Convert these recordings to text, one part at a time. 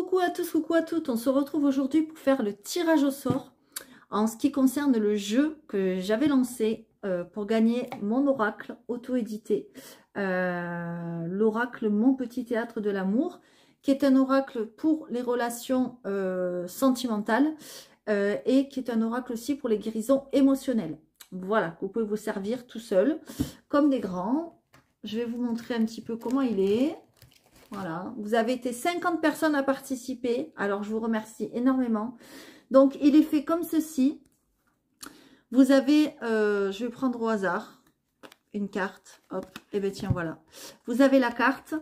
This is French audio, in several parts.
Coucou à tous, coucou à toutes. On se retrouve aujourd'hui pour faire le tirage au sort en ce qui concerne le jeu que j'avais lancé pour gagner mon oracle auto-édité. L'oracle Mon Petit Théâtre de l'amour, qui est un oracle pour les relations sentimentales et qui est un oracle aussi pour les guérisons émotionnelles. Voilà, vous pouvez vous servir tout seul, comme des grands. Je vais vous montrer un petit peu comment il est. Voilà, vous avez été 50 personnes à participer, alors je vous remercie énormément. Donc, il est fait comme ceci. Vous avez, je vais prendre au hasard une carte, hop, et bien tiens, voilà. Vous avez la carte,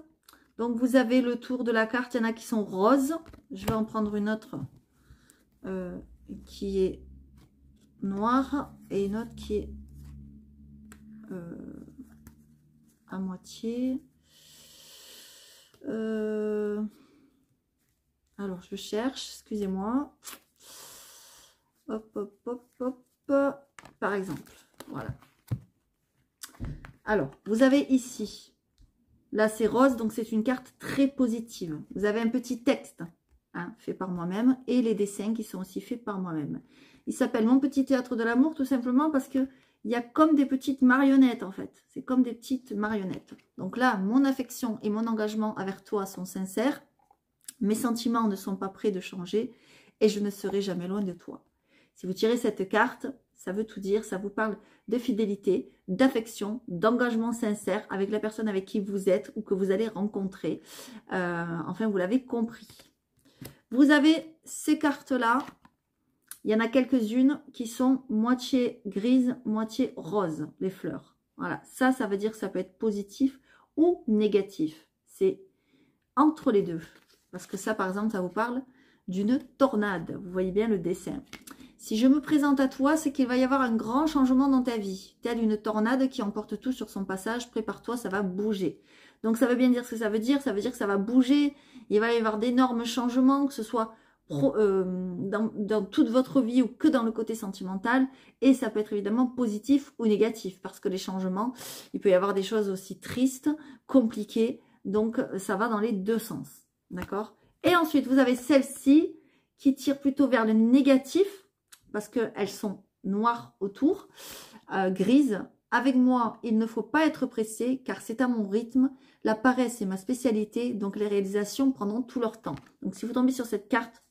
donc vous avez le tour de la carte, il y en a qui sont roses. Je vais en prendre une autre qui est noire et une autre qui est à moitié. Alors je cherche, excusez-moi. Hop, hop, hop, hop. Par exemple, voilà. Alors, vous avez ici, là c'est rose, donc c'est une carte très positive. Vous avez un petit texte fait par moi-même et les dessins qui sont aussi faits par moi-même. Il s'appelle Mon Petit Théâtre de l'amour tout simplement parce que il y a comme des petites marionnettes en fait. C'est comme des petites marionnettes. Donc là, mon affection et mon engagement envers toi sont sincères. Mes sentiments ne sont pas prêts de changer et je ne serai jamais loin de toi. Si vous tirez cette carte, ça veut tout dire. Ça vous parle de fidélité, d'affection, d'engagement sincère avec la personne avec qui vous êtes ou que vous allez rencontrer. Enfin, vous l'avez compris. Vous avez ces cartes-là. Il y en a quelques-unes qui sont moitié grises, moitié rose, les fleurs. Voilà, ça veut dire que ça peut être positif ou négatif. C'est entre les deux. Parce que ça, par exemple, ça vous parle d'une tornade. Vous voyez bien le dessin. Si je me présente à toi, c'est qu'il va y avoir un grand changement dans ta vie. Telle une tornade qui emporte tout sur son passage. Prépare-toi, ça va bouger. Donc, ça veut bien dire ce que ça veut dire. Ça veut dire que ça va bouger. Il va y avoir d'énormes changements, que ce soit dans toute votre vie ou que dans le côté sentimental, et ça peut être évidemment positif ou négatif parce que les changements, il peut y avoir des choses aussi tristes, compliquées, donc ça va dans les deux sens, d'accord? Et ensuite vous avez celle-ci qui tire plutôt vers le négatif parce qu'elles sont noires autour, grises. Avec moi, il ne faut pas être pressé car c'est à mon rythme. La paresse est ma spécialité, donc les réalisations prendront tout leur temps. Donc si vous tombez sur cette carte,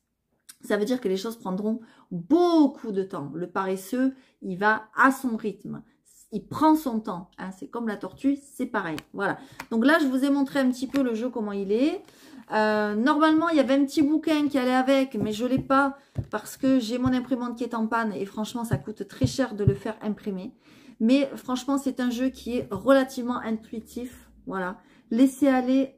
ça veut dire que les choses prendront beaucoup de temps. Le paresseux, il va à son rythme. Il prend son temps. C'est comme la tortue, c'est pareil. Voilà. Donc là, je vous ai montré un petit peu le jeu, comment il est. Normalement, il y avait un petit bouquin qui allait avec, mais je ne l'ai pas parce que j'ai mon imprimante qui est en panne. Et franchement, ça coûte très cher de le faire imprimer. Mais franchement, c'est un jeu qui est relativement intuitif. Voilà. Laissez aller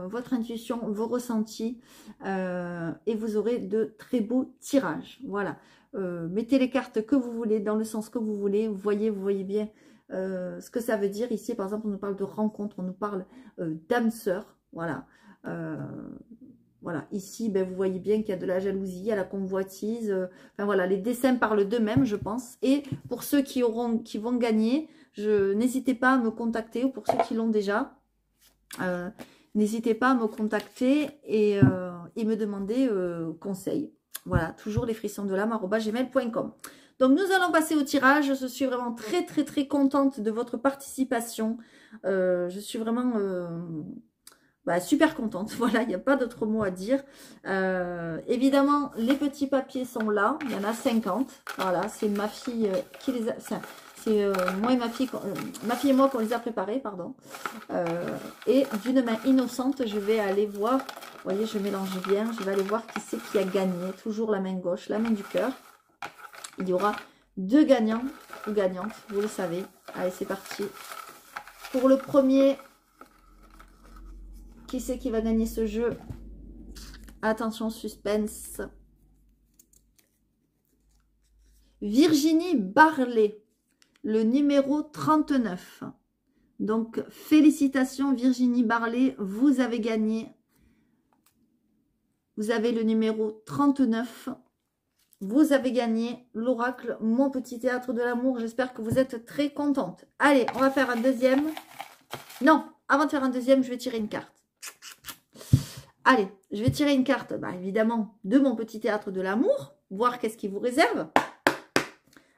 votre intuition, vos ressentis et vous aurez de très beaux tirages. Voilà. Mettez les cartes que vous voulez, dans le sens que vous voulez. Vous voyez bien ce que ça veut dire. Ici, par exemple, on nous parle de rencontre, on nous parle d'âme sœur. Voilà. Voilà. Ici, ben, vous voyez bien qu'il y a de la jalousie, il y a la convoitise. Enfin voilà, les dessins parlent d'eux-mêmes, je pense. Et pour ceux qui vont gagner, n'hésitez pas à me contacter, ou pour ceux qui l'ont déjà. N'hésitez pas à me contacter et me demander conseil. Voilà, toujours les frissons de l'âme@gmail.com. Donc nous allons passer au tirage. Je suis vraiment très contente de votre participation. Je suis vraiment super contente. Voilà, il n'y a pas d'autre mot à dire. Évidemment, les petits papiers sont là. Il y en a 50. Voilà, c'est ma fille qui les a... C'est moi et ma fille et moi qu'on les a préparés, pardon. Et d'une main innocente, je vais aller voir. Vous voyez, je mélange bien. Je vais aller voir qui c'est qui a gagné. Toujours la main gauche, la main du cœur. Il y aura 2 gagnants ou gagnantes, vous le savez. Allez, c'est parti. Pour le premier, qui c'est qui va gagner ce jeu? Attention, suspense. Virginie Barlet. Le numéro 39. Donc, félicitations Virginie Barlet, vous avez gagné. Vous avez le numéro 39. Vous avez gagné l'oracle Mon Petit Théâtre de l'amour. J'espère que vous êtes très contente. Allez, on va faire un deuxième. Non, avant de faire un deuxième, je vais tirer une carte. Allez, je vais tirer une carte, bah, évidemment, de mon petit théâtre de l'amour, voir qu'est-ce qu'il vous réserve.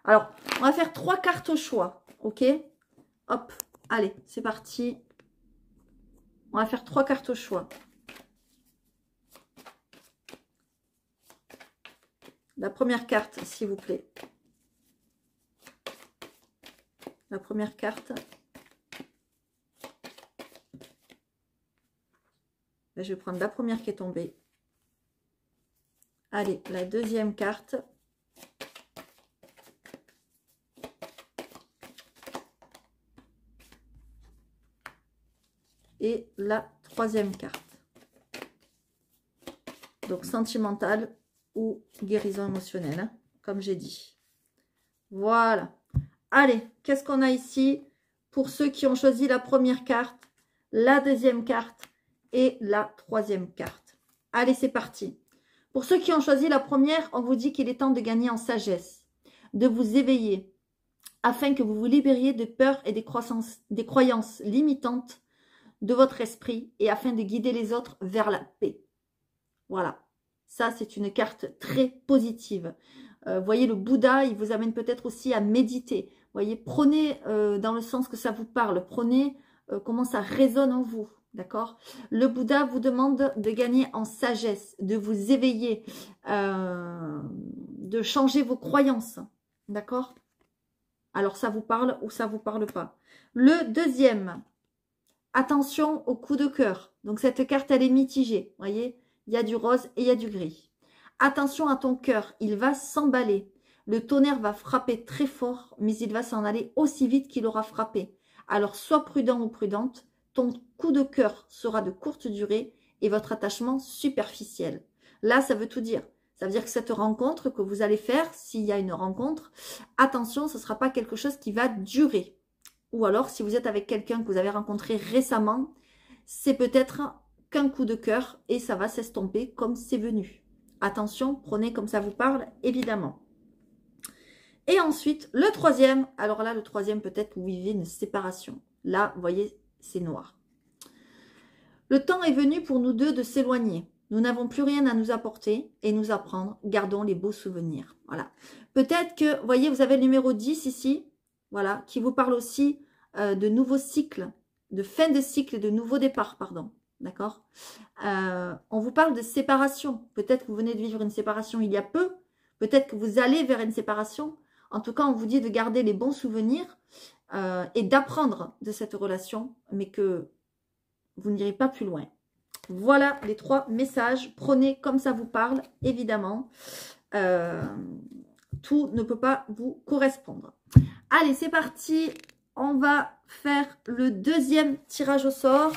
Alors, on va faire 3 cartes au choix, ok? Hop, allez, c'est parti. On va faire 3 cartes au choix. La première carte, s'il vous plaît. La première carte. Là, je vais prendre la première qui est tombée. Allez, la deuxième carte. Et la troisième carte. Donc, sentimentale ou guérison émotionnelle, hein, comme j'ai dit. Voilà. Allez, qu'est-ce qu'on a ici pour ceux qui ont choisi la première carte, la deuxième carte et la troisième carte? Allez, c'est parti. Pour ceux qui ont choisi la première, on vous dit qu'il est temps de gagner en sagesse, de vous éveiller, afin que vous vous libériez de peurs et des croyances limitantes de votre esprit et afin de guider les autres vers la paix. Voilà. Ça, c'est une carte très positive. Voyez, le Bouddha, il vous amène peut-être aussi à méditer. Voyez, prenez dans le sens que ça vous parle. Prenez comment ça résonne en vous. D'accord? Le Bouddha vous demande de gagner en sagesse, de vous éveiller, de changer vos croyances. D'accord? Alors, ça vous parle ou ça vous parle pas. Le deuxième, attention au coup de cœur. Donc, cette carte, elle est mitigée. Voyez? Il y a du rose et il y a du gris. Attention à ton cœur, il va s'emballer. Le tonnerre va frapper très fort, mais il va s'en aller aussi vite qu'il aura frappé. Alors, sois prudent ou prudente. Ton coup de cœur sera de courte durée et votre attachement superficiel. Là, ça veut tout dire. Ça veut dire que cette rencontre que vous allez faire, s'il y a une rencontre, attention, ce ne sera pas quelque chose qui va durer. Ou alors, si vous êtes avec quelqu'un que vous avez rencontré récemment, c'est peut-être qu'un coup de cœur et ça va s'estomper comme c'est venu. Attention, prenez comme ça vous parle, évidemment. Et ensuite, le troisième. Alors là, le troisième, peut-être vous vivez une séparation. Là, vous voyez, c'est noir. Le temps est venu pour nous deux de s'éloigner. Nous n'avons plus rien à nous apporter et nous apprendre. Gardons les beaux souvenirs. Voilà. Peut-être que, vous voyez, vous avez le numéro 10 ici. Voilà. Qui vous parle aussi de nouveaux cycles, de fin de cycle et de nouveaux départs, pardon. D'accord? On vous parle de séparation. Peut-être que vous venez de vivre une séparation il y a peu. Peut-être que vous allez vers une séparation. En tout cas, on vous dit de garder les bons souvenirs et d'apprendre de cette relation, mais que vous n'irez pas plus loin. Voilà les 3 messages. Prenez comme ça vous parle, évidemment. Tout ne peut pas vous correspondre. Allez, c'est parti. On va faire le deuxième tirage au sort.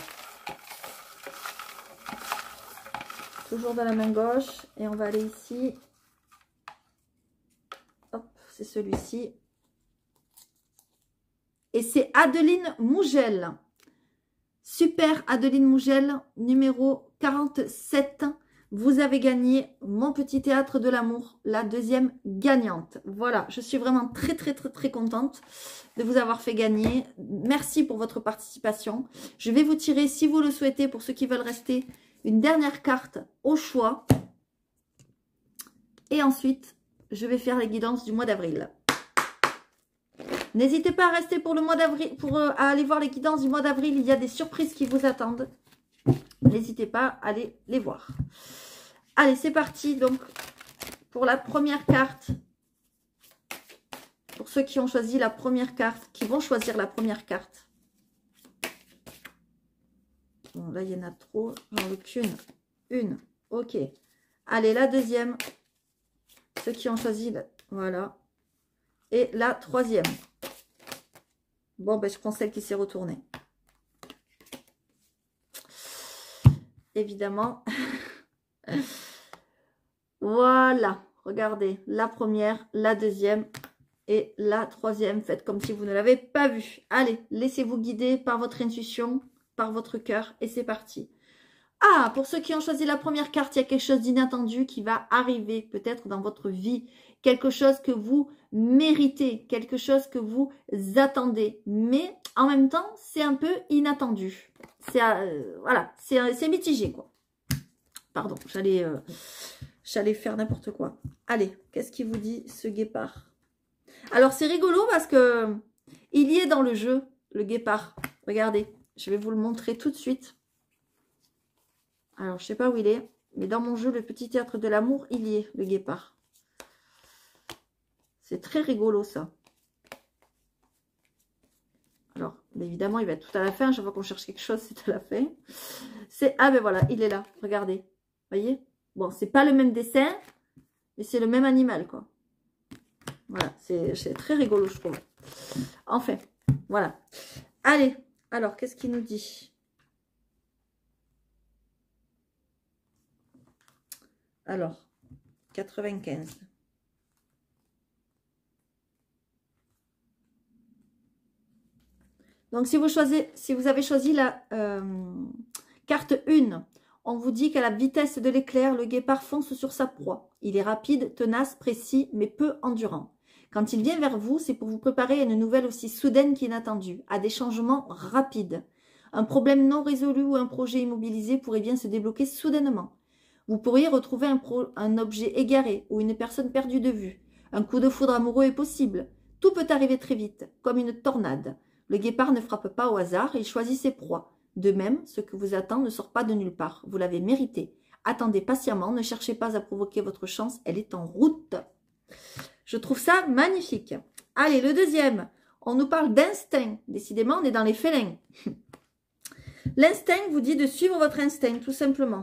Toujours dans la main gauche. Et on va aller ici. Hop, c'est celui-ci. Et c'est Adeline Mougel. Super Adeline Mougel, numéro 47. Vous avez gagné mon petit théâtre de l'amour, la deuxième gagnante. Voilà, je suis vraiment très contente de vous avoir fait gagner. Merci pour votre participation. Je vais vous tirer, si vous le souhaitez, pour ceux qui veulent rester, une dernière carte au choix. Et ensuite, je vais faire les guidances du mois d'avril. N'hésitez pas à rester pour le mois d'avril, pour aller voir les guidances du mois d'avril. Il y a des surprises qui vous attendent. N'hésitez pas à aller les voir. Allez, c'est parti. Donc, pour la première carte, pour ceux qui ont choisi la première carte, qui vont choisir la première carte. Bon, là, il y en a trop. J'en veux qu'une. Une. Ok. Allez, la deuxième. Ceux qui ont choisi, voilà. Et la troisième. Bon, ben, je prends celle qui s'est retournée. Évidemment. Voilà. Regardez. La première, la deuxième et la troisième. Faites comme si vous ne l'avez pas vue. Allez, laissez-vous guider par votre intuition, par votre cœur. Et c'est parti. Ah, pour ceux qui ont choisi la première carte, il y a quelque chose d'inattendu qui va arriver peut-être dans votre vie. Quelque chose que vous méritez, quelque chose que vous attendez. Mais en même temps, c'est un peu inattendu. C'est voilà, c'est mitigé, quoi. Pardon, j'allais faire n'importe quoi. Allez, qu'est-ce qu'il vous dit, ce guépard? Alors, c'est rigolo parce que il y est dans le jeu, le guépard. Regardez, je vais vous le montrer tout de suite. Alors, je ne sais pas où il est, mais dans mon jeu, le petit théâtre de l'amour, il y est, le guépard. C'est très rigolo, ça. Alors, évidemment, il va être tout à la fin. Chaque fois qu'on cherche quelque chose, c'est à la fin. Ah ben voilà, il est là. Regardez. Voyez? Bon, c'est pas le même dessin, mais c'est le même animal, quoi. Voilà, c'est très rigolo, je trouve. Enfin, voilà. Allez, alors, qu'est-ce qu'il nous dit? Alors, 95. Donc, si vous avez choisi la carte 1, on vous dit qu'à la vitesse de l'éclair, le guépard fonce sur sa proie. Il est rapide, tenace, précis, mais peu endurant. Quand il vient vers vous, c'est pour vous préparer à une nouvelle aussi soudaine qu'inattendue, à des changements rapides. Un problème non résolu ou un projet immobilisé pourrait bien se débloquer soudainement. Vous pourriez retrouver un objet égaré ou une personne perdue de vue. Un coup de foudre amoureux est possible. Tout peut arriver très vite, comme une tornade. Le guépard ne frappe pas au hasard, il choisit ses proies. De même, ce que vous attend ne sort pas de nulle part. Vous l'avez mérité. Attendez patiemment, ne cherchez pas à provoquer votre chance, elle est en route. Je trouve ça magnifique. Allez, le deuxième. On nous parle d'instinct. Décidément, on est dans les félins. L'instinct vous dit de suivre votre instinct, tout simplement.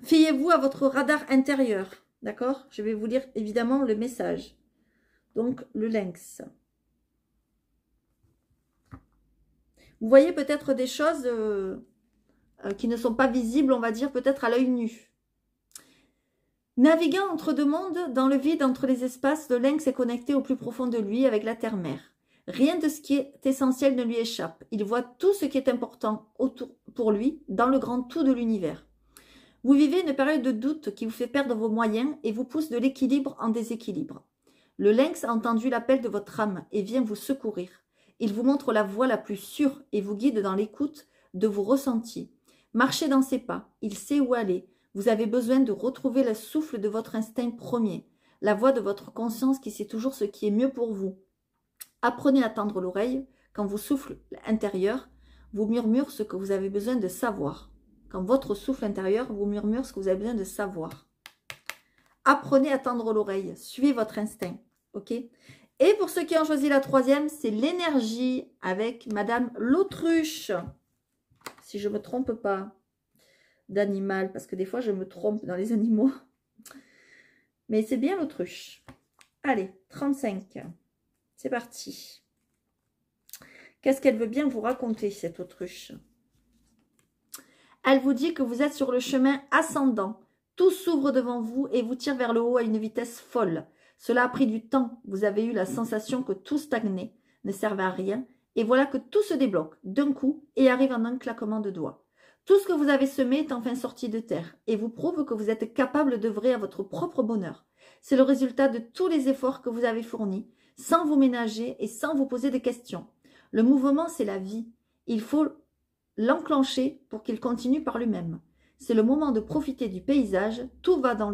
Fiez-vous à votre radar intérieur. D'accord? Je vais vous lire évidemment le message. Donc, le lynx. Vous voyez peut-être des choses qui ne sont pas visibles, on va dire, peut-être à l'œil nu. Naviguant entre deux mondes, dans le vide, entre les espaces, le lynx est connecté au plus profond de lui avec la terre-mère. Rien de ce qui est essentiel ne lui échappe. Il voit tout ce qui est important pour lui dans le grand tout de l'univers. Vous vivez une période de doute qui vous fait perdre vos moyens et vous pousse de l'équilibre en déséquilibre. Le lynx a entendu l'appel de votre âme et vient vous secourir. Il vous montre la voie la plus sûre et vous guide dans l'écoute de vos ressentis. Marchez dans ses pas, il sait où aller. Vous avez besoin de retrouver le souffle de votre instinct premier, la voix de votre conscience qui sait toujours ce qui est mieux pour vous. Apprenez à tendre l'oreille quand vos souffles intérieurs vous murmurent ce que vous avez besoin de savoir. Quand votre souffle intérieur vous murmure ce que vous avez besoin de savoir. Apprenez à tendre l'oreille, suivez votre instinct, ok? Et pour ceux qui ont choisi la troisième, c'est l'énergie avec Madame l'Autruche. Si je ne me trompe pas d'animal, parce que des fois je me trompe dans les animaux. Mais c'est bien l'Autruche. Allez, 35. C'est parti. Qu'est-ce qu'elle veut bien vous raconter, cette Autruche? Elle vous dit que vous êtes sur le chemin ascendant. Tout s'ouvre devant vous et vous tire vers le haut à une vitesse folle. Cela a pris du temps. Vous avez eu la sensation que tout stagnait, ne servait à rien. Et voilà que tout se débloque d'un coup et arrive en un claquement de doigts. Tout ce que vous avez semé est enfin sorti de terre et vous prouve que vous êtes capable d'œuvrer à votre propre bonheur. C'est le résultat de tous les efforts que vous avez fournis, sans vous ménager et sans vous poser de questions. Le mouvement, c'est la vie. Il faut l'enclencher pour qu'il continue par lui-même. C'est le moment de profiter du paysage, tout va dans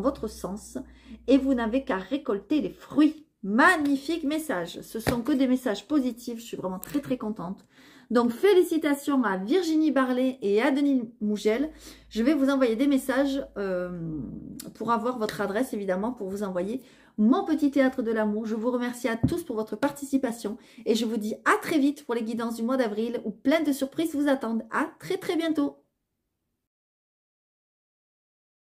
votre sens et vous n'avez qu'à récolter les fruits. Magnifique message, ce sont que des messages positifs, je suis vraiment très très contente. Donc félicitations à Virginie Barlet et à Denis Mougel. Je vais vous envoyer des messages pour avoir votre adresse évidemment, pour vous envoyer mon petit théâtre de l'amour. Je vous remercie à tous pour votre participation et je vous dis à très vite pour les guidances du mois d'avril où plein de surprises vous attendent. À très très bientôt.